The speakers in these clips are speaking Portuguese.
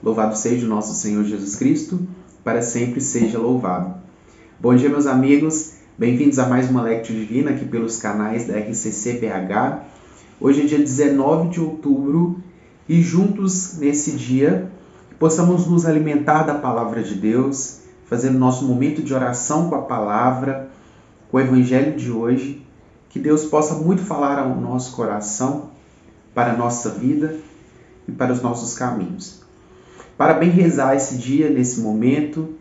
Louvado seja o nosso Senhor Jesus Cristo, para sempre seja louvado. Bom dia, meus amigos, bem-vindos a mais uma Lectio Divina aqui pelos canais da RCC-BH. Hoje é dia 19 de outubro e juntos nesse dia possamos nos alimentar da Palavra de Deus, fazendo nosso momento de oração com a Palavra, com o Evangelho de hoje, que Deus possa muito falar ao nosso coração, para a nossa vida e para os nossos caminhos. Para bem rezar esse dia, nesse momento,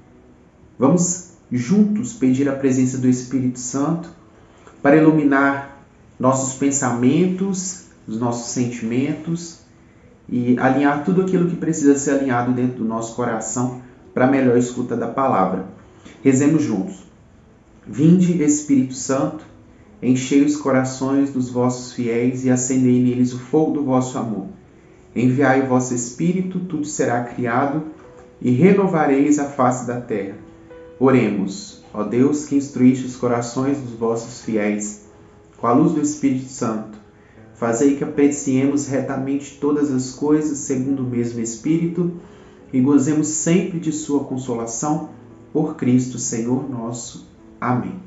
vamos juntos pedir a presença do Espírito Santo para iluminar nossos pensamentos, os nossos sentimentos e alinhar tudo aquilo que precisa ser alinhado dentro do nosso coração para a melhor escuta da palavra. Rezemos juntos. Vinde, Espírito Santo, enchei os corações dos vossos fiéis e acendei neles o fogo do vosso amor. Enviai o vosso Espírito, tudo será criado, e renovareis a face da terra. Oremos, ó Deus, que instruíste os corações dos vossos fiéis, com a luz do Espírito Santo. Fazei que apreciemos retamente todas as coisas segundo o mesmo Espírito, e gozemos sempre de sua consolação, por Cristo Senhor nosso. Amém.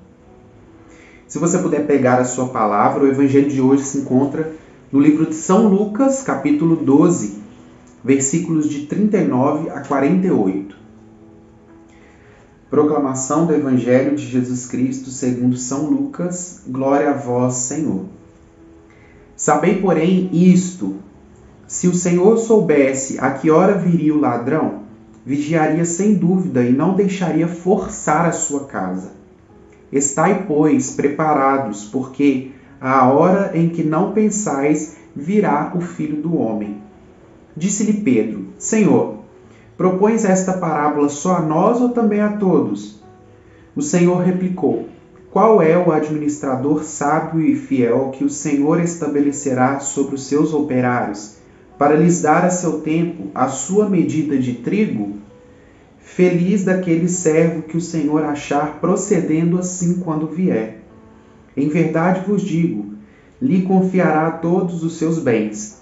Se você puder pegar a sua palavra, o Evangelho de hoje se encontra no livro de São Lucas, capítulo 12, versículos de 39 a 48. Proclamação do Evangelho de Jesus Cristo segundo São Lucas. Glória a vós, Senhor. Sabei, porém, isto: se o Senhor soubesse a que hora viria o ladrão, vigiaria sem dúvida e não deixaria forçar a sua casa. Estai, pois, preparados, porque à hora em que não pensais, virá o Filho do Homem. Disse-lhe Pedro: Senhor, propões esta parábola só a nós ou também a todos? O Senhor replicou: Qual é o administrador sábio e fiel que o Senhor estabelecerá sobre os seus operários, para lhes dar a seu tempo a sua medida de trigo? Feliz daquele servo que o Senhor achar procedendo assim quando vier. Em verdade vos digo, lhe confiará todos os seus bens.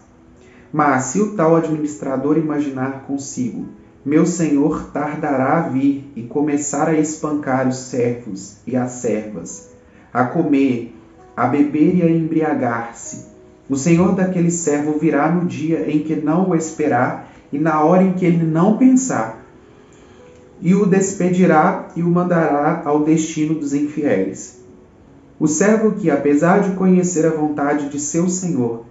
Mas se o tal administrador imaginar consigo, meu senhor tardará a vir e começar a espancar os servos e as servas, a comer, a beber e a embriagar-se, o senhor daquele servo virá no dia em que não o esperar e na hora em que ele não pensar, e o despedirá e o mandará ao destino dos infiéis. O servo que, apesar de conhecer a vontade de seu senhor,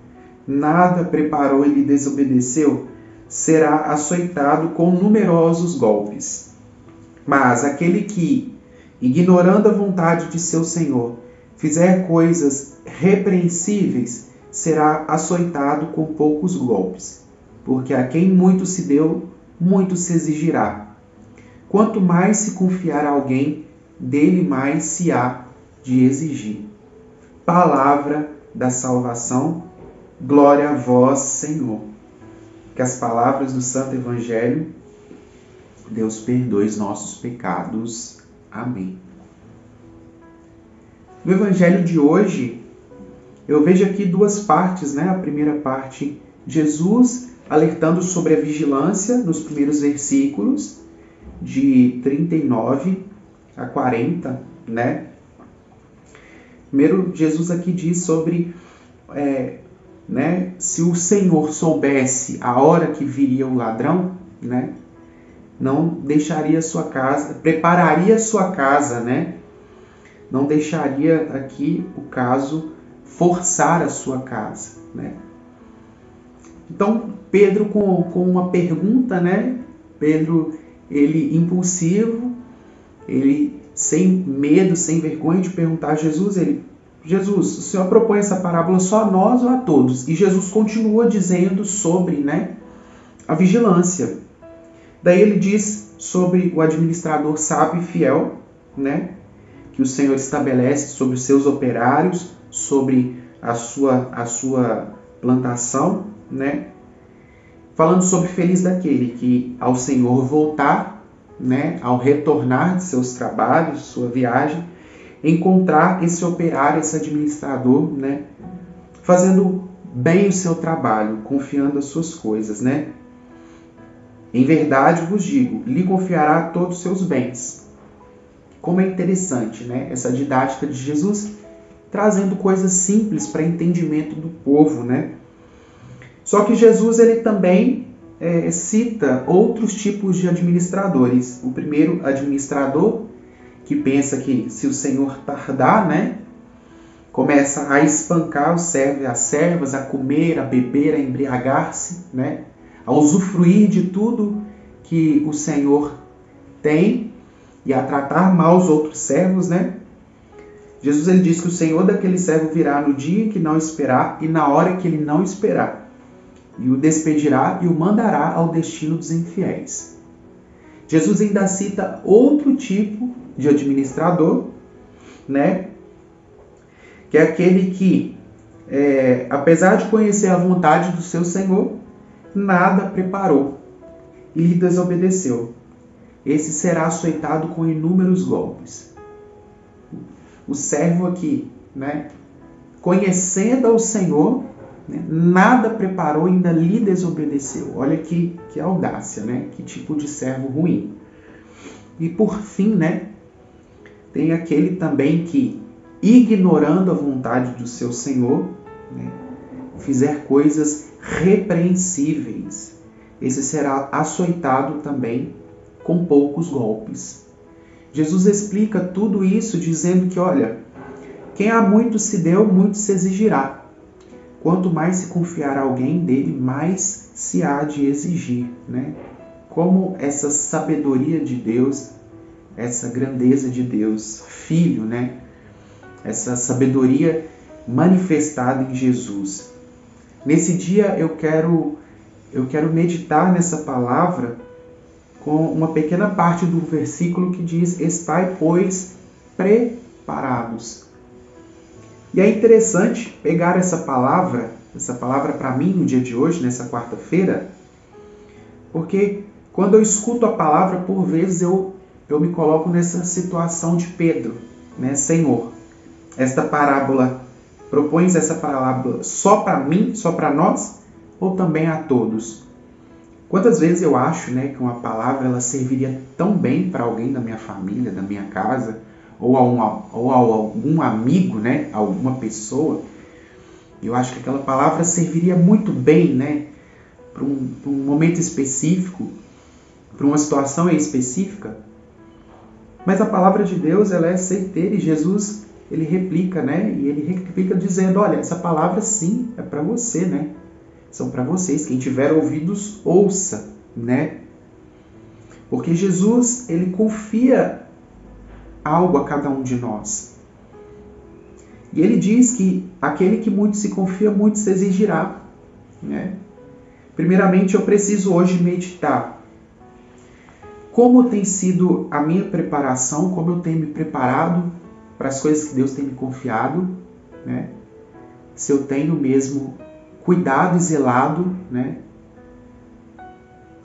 nada preparou e lhe desobedeceu, será açoitado com numerosos golpes. Mas aquele que, ignorando a vontade de seu senhor, fizer coisas repreensíveis, será açoitado com poucos golpes, porque a quem muito se deu, muito se exigirá. Quanto mais se confiar a alguém, dele mais se há de exigir. Palavra da salvação, glória a vós, Senhor. Que as palavras do Santo Evangelho, Deus perdoe os nossos pecados. Amém. No Evangelho de hoje, eu vejo aqui duas partes, né? A primeira parte, Jesus alertando sobre a vigilância nos primeiros versículos, de 39 a 40, né? Primeiro, Jesus aqui diz sobre, se o Senhor soubesse a hora que viria o ladrão, né? Não deixaria sua casa, prepararia sua casa, né? Não deixaria aqui o caso forçar a sua casa, né? Então, Pedro com uma pergunta, né? Pedro, ele impulsivo, ele sem medo, sem vergonha de perguntar a Jesus, Jesus, o Senhor propõe essa parábola só a nós ou a todos? E Jesus continua dizendo sobre, a vigilância. Daí ele diz sobre o administrador sábio e fiel, que o Senhor estabelece sobre os seus operários, sobre a sua plantação, falando sobre feliz daquele que ao Senhor voltar, ao retornar de seus trabalhos, sua viagem, encontrar esse operário, esse administrador, fazendo bem o seu trabalho, confiando as suas coisas, Em verdade vos digo, lhe confiará todos os seus bens. Como é interessante, né? Essa didática de Jesus trazendo coisas simples para entendimento do povo, né? Só que Jesus ele também cita outros tipos de administradores. O primeiro administrador, que pensa que se o Senhor tardar, né, começa a espancar os servos e as servas, a comer, a beber, a embriagar-se, né, a usufruir de tudo que o Senhor tem e a tratar mal os outros servos, né? Jesus ele diz que o Senhor daquele servo virá no dia em que não esperar e na hora que ele não esperar, e o despedirá e o mandará ao destino dos infiéis. Jesus ainda cita outro tipo de administrador, né? Que é aquele que, apesar de conhecer a vontade do seu Senhor, nada preparou e lhe desobedeceu. Esse será açoitado com inúmeros golpes. O servo aqui, né, conhecendo ao Senhor, né, nada preparou e ainda lhe desobedeceu. Olha que audácia, né? Que tipo de servo ruim. E por fim, né, tem aquele também que, ignorando a vontade do seu Senhor, né, fizer coisas repreensíveis. Esse será açoitado também com poucos golpes. Jesus explica tudo isso dizendo que, olha, quem a muito se deu, muito se exigirá. Quanto mais se confiar a alguém dele, mais se há de exigir, né? Como essa sabedoria de Deus, essa grandeza de Deus, Filho, né? Essa sabedoria manifestada em Jesus. Nesse dia eu quero meditar nessa palavra com uma pequena parte do versículo que diz: estai, pois, preparados. E é interessante pegar essa palavra para mim no dia de hoje, nessa quarta-feira, porque quando eu escuto a palavra, por vezes eu me coloco nessa situação de Pedro, né? Senhor, esta parábola, propões essa parábola só para mim, só para nós, ou também a todos? Quantas vezes eu acho, né, que uma palavra ela serviria tão bem para alguém da minha família, da minha casa, ou a algum amigo, né, a alguma pessoa. Eu acho que aquela palavra serviria muito bem, né, para um momento específico, para uma situação específica. Mas a palavra de Deus ela é certeira e Jesus ele replica, né, e ele replica dizendo: olha, essa palavra sim é para você, né? São para vocês. Quem tiver ouvidos, ouça, né? Porque Jesus, ele confia algo a cada um de nós. E ele diz que aquele que muito se confia, muito se exigirá, né? Primeiramente, eu preciso hoje meditar. Como tem sido a minha preparação, como eu tenho me preparado para as coisas que Deus tem me confiado, né? Se eu tenho mesmo cuidado e zelado, né,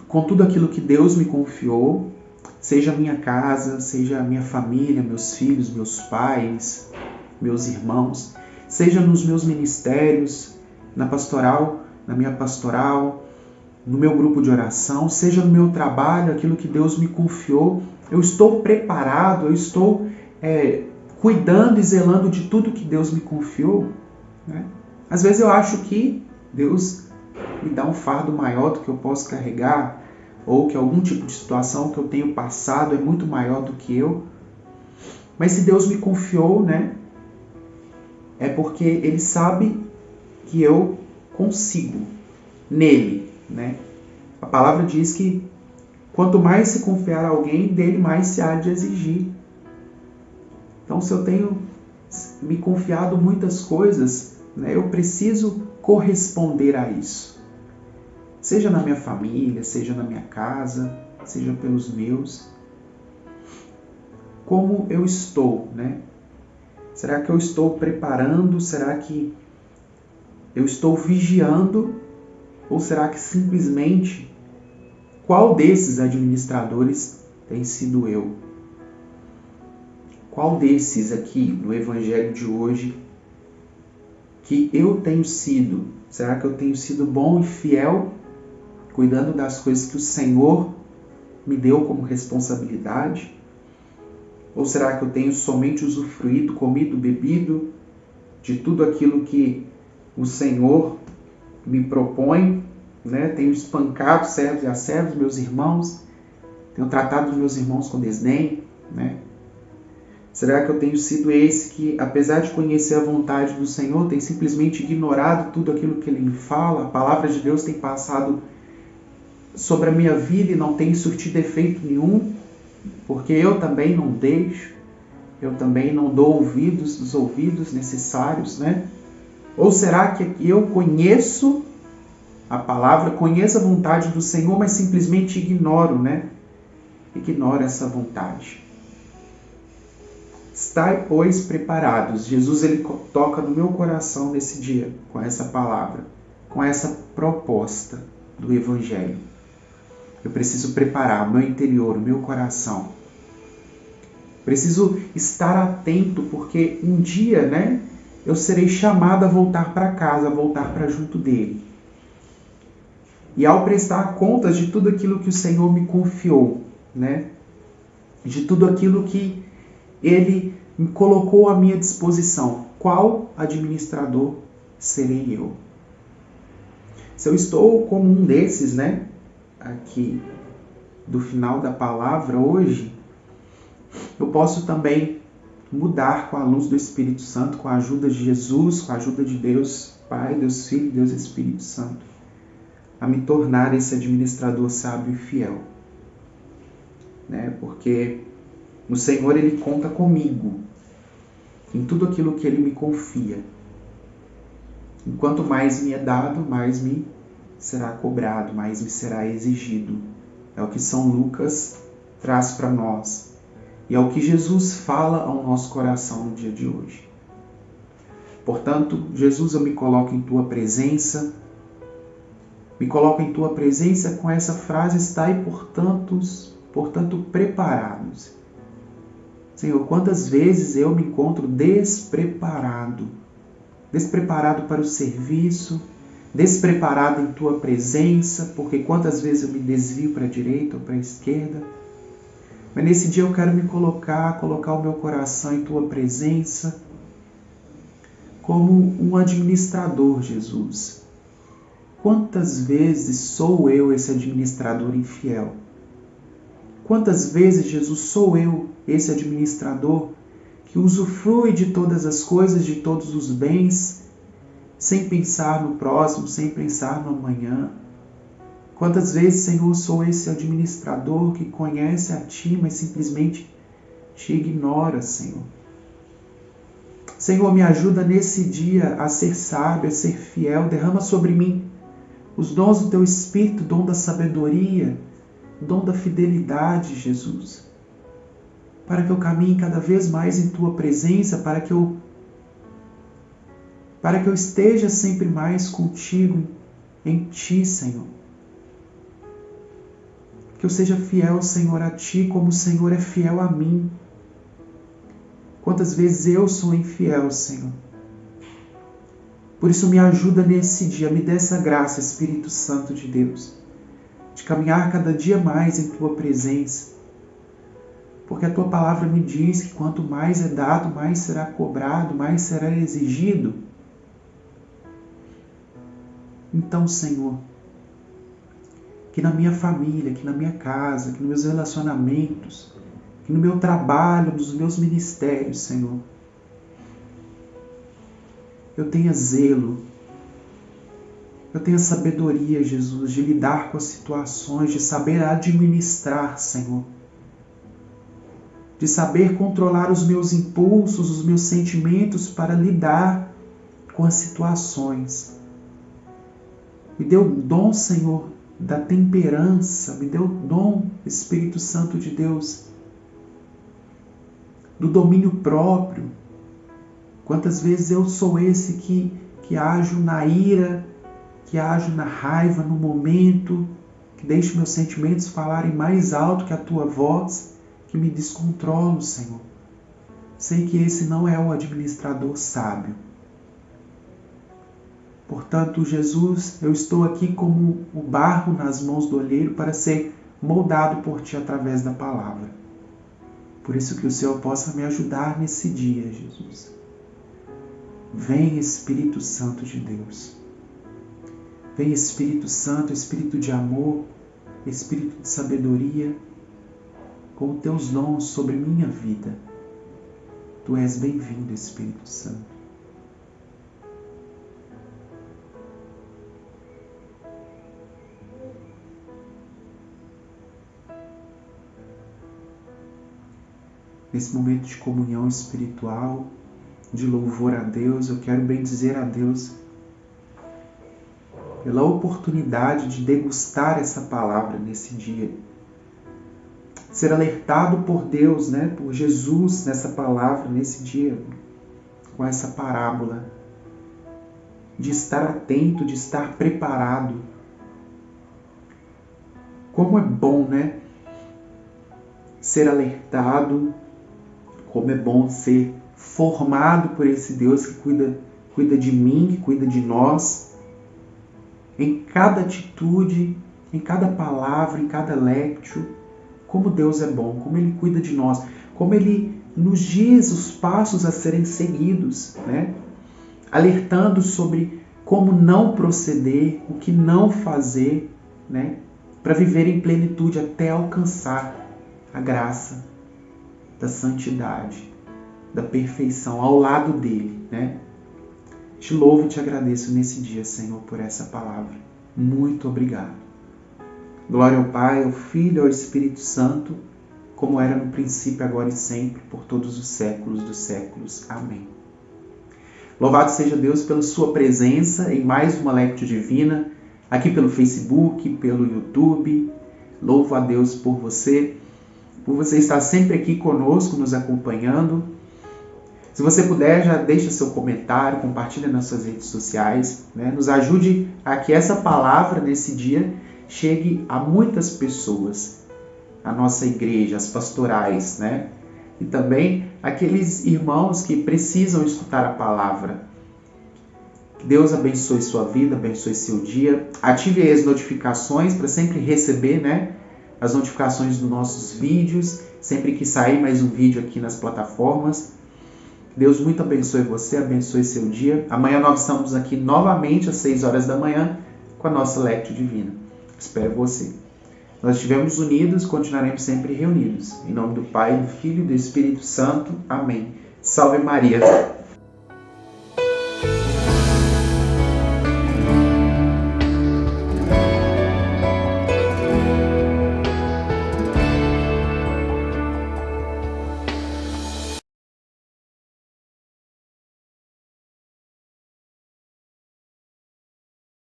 com tudo aquilo que Deus me confiou, seja a minha casa, seja a minha família, meus filhos, meus pais, meus irmãos, seja nos meus ministérios, na pastoral, na minha pastoral, no meu grupo de oração, seja no meu trabalho, aquilo que Deus me confiou, eu estou preparado, eu estou cuidando e zelando de tudo que Deus me confiou, né? Às vezes eu acho que Deus me dá um fardo maior do que eu posso carregar, ou que algum tipo de situação que eu tenho passado é muito maior do que eu. Mas se Deus me confiou, né, é porque Ele sabe que eu consigo nele, né? A palavra diz que quanto mais se confiar a alguém, dele mais se há de exigir. Então, se eu tenho me confiado muitas coisas, né, eu preciso corresponder a isso. Seja na minha família, seja na minha casa, seja pelos meus. Como eu estou, né? Será que eu estou preparando? Será que eu estou vigiando? Ou será que simplesmente qual desses administradores tem sido eu? Qual desses aqui no Evangelho de hoje que eu tenho sido? Será que eu tenho sido bom e fiel cuidando das coisas que o Senhor me deu como responsabilidade? Ou será que eu tenho somente usufruído, comido, bebido de tudo aquilo que o Senhor me propõe, né? Tenho espancado os servos e as servas, meus irmãos, tenho tratado os meus irmãos com desdém, né? Será que eu tenho sido esse que, apesar de conhecer a vontade do Senhor, tem simplesmente ignorado tudo aquilo que Ele me fala? A palavra de Deus tem passado sobre a minha vida e não tem surtido efeito nenhum, porque eu também não deixo, eu também não dou os ouvidos necessários, né? Ou será que eu conheço a palavra, conheço a vontade do Senhor, mas simplesmente ignoro, né? Ignoro essa vontade. Estai, pois, preparados. Jesus, ele toca no meu coração nesse dia, com essa palavra, com essa proposta do Evangelho. Eu preciso preparar o meu interior, o meu coração. Preciso estar atento, porque um dia, né, eu serei chamado a voltar para casa, a voltar para junto dele. E ao prestar contas de tudo aquilo que o Senhor me confiou, né, de tudo aquilo que Ele me colocou à minha disposição, qual administrador serei eu? Se eu estou como um desses, né, aqui do final da palavra hoje, eu posso também mudar com a luz do Espírito Santo, com a ajuda de Jesus, com a ajuda de Deus Pai, Deus Filho, Deus Espírito Santo, a me tornar esse administrador sábio e fiel, né? Porque o Senhor, Ele conta comigo em tudo aquilo que Ele me confia. Enquanto mais me é dado, mais me será cobrado, mais me será exigido. É o que São Lucas traz para nós. E é o que Jesus fala ao nosso coração no dia de hoje. Portanto, Jesus, eu me coloco em Tua presença. Me coloco em Tua presença com essa frase: estai, portanto, preparados. Senhor, quantas vezes eu me encontro despreparado para o serviço, despreparado em Tua presença, porque quantas vezes eu me desvio para a direita ou para a esquerda. Mas nesse dia eu quero me colocar o meu coração em Tua presença, como um administrador, Jesus. Quantas vezes sou eu esse administrador infiel? Quantas vezes, Jesus, sou eu esse administrador que usufrui de todas as coisas, de todos os bens, sem pensar no próximo, sem pensar no amanhã? Quantas vezes, Senhor, sou esse administrador que conhece a Ti, mas simplesmente Te ignora, Senhor? Senhor, me ajuda nesse dia a ser sábio, a ser fiel. Derrama sobre mim os dons do Teu Espírito, dom da sabedoria, dom da fidelidade, Jesus, para que eu caminhe cada vez mais em Tua presença, para que eu esteja sempre mais contigo, em Ti, Senhor. Que eu seja fiel, Senhor, a Ti, como o Senhor é fiel a mim. Quantas vezes eu sou infiel, Senhor. Por isso me ajuda nesse dia, me dê essa graça, Espírito Santo de Deus, de caminhar cada dia mais em Tua presença. Porque a Tua palavra me diz que quanto mais é dado, mais será cobrado, mais será exigido. Então, Senhor, que na minha família, que na minha casa, que nos meus relacionamentos, que no meu trabalho, nos meus ministérios, Senhor, eu tenha zelo, eu tenha sabedoria, Jesus, de lidar com as situações, de saber administrar, Senhor, de saber controlar os meus impulsos, os meus sentimentos para lidar com as situações. Me dê o dom, Senhor, da temperança, me dê o dom, Espírito Santo de Deus, do domínio próprio. Quantas vezes eu sou esse que ajo na ira, que ajo na raiva no momento, que deixo meus sentimentos falarem mais alto que a Tua voz, que me descontrolo, Senhor. Sei que esse não é o administrador sábio. Portanto, Jesus, eu estou aqui como o barro nas mãos do olheiro para ser moldado por Ti através da palavra. Por isso que o Senhor possa me ajudar nesse dia, Jesus. Vem, Espírito Santo de Deus. Vem, Espírito Santo, Espírito de amor, Espírito de sabedoria, com os Teus dons sobre minha vida. Tu és bem-vindo, Espírito Santo. Nesse momento de comunhão espiritual, de louvor a Deus, eu quero bendizer a Deus pela oportunidade de degustar essa palavra nesse dia. Ser alertado por Deus, por Jesus nessa palavra, nesse dia, com essa parábola. De estar atento, de estar preparado. Como é bom, ser alertado. Como é bom ser formado por esse Deus que cuida de mim, que cuida de nós. Em cada atitude, em cada palavra, em cada lectio, como Deus é bom, como Ele cuida de nós, como Ele nos diz os passos a serem seguidos, alertando sobre como não proceder, o que não fazer, para viver em plenitude até alcançar a graça da santidade, da perfeição, ao lado dele, Te louvo e te agradeço nesse dia, Senhor, por essa palavra. Muito obrigado. Glória ao Pai, ao Filho e ao Espírito Santo, como era no princípio, agora e sempre, por todos os séculos dos séculos. Amém. Louvado seja Deus pela sua presença em mais uma Lectio Divina, aqui pelo Facebook, pelo YouTube. Louvo a Deus por você estar sempre aqui conosco, nos acompanhando. Se você puder, já deixa seu comentário, compartilha nas suas redes sociais, Nos ajude a que essa palavra nesse dia chegue a muitas pessoas, a nossa igreja, as pastorais, E também aqueles irmãos que precisam escutar a palavra. Que Deus abençoe sua vida, abençoe seu dia. Ative aí as notificações para sempre receber, as notificações dos nossos vídeos, sempre que sair mais um vídeo aqui nas plataformas. Deus muito abençoe você, abençoe seu dia. Amanhã nós estamos aqui novamente às 6 horas da manhã com a nossa Lectio Divina. Espero você. Nós estivemos unidos, continuaremos sempre reunidos. Em nome do Pai, do Filho e do Espírito Santo. Amém. Salve Maria.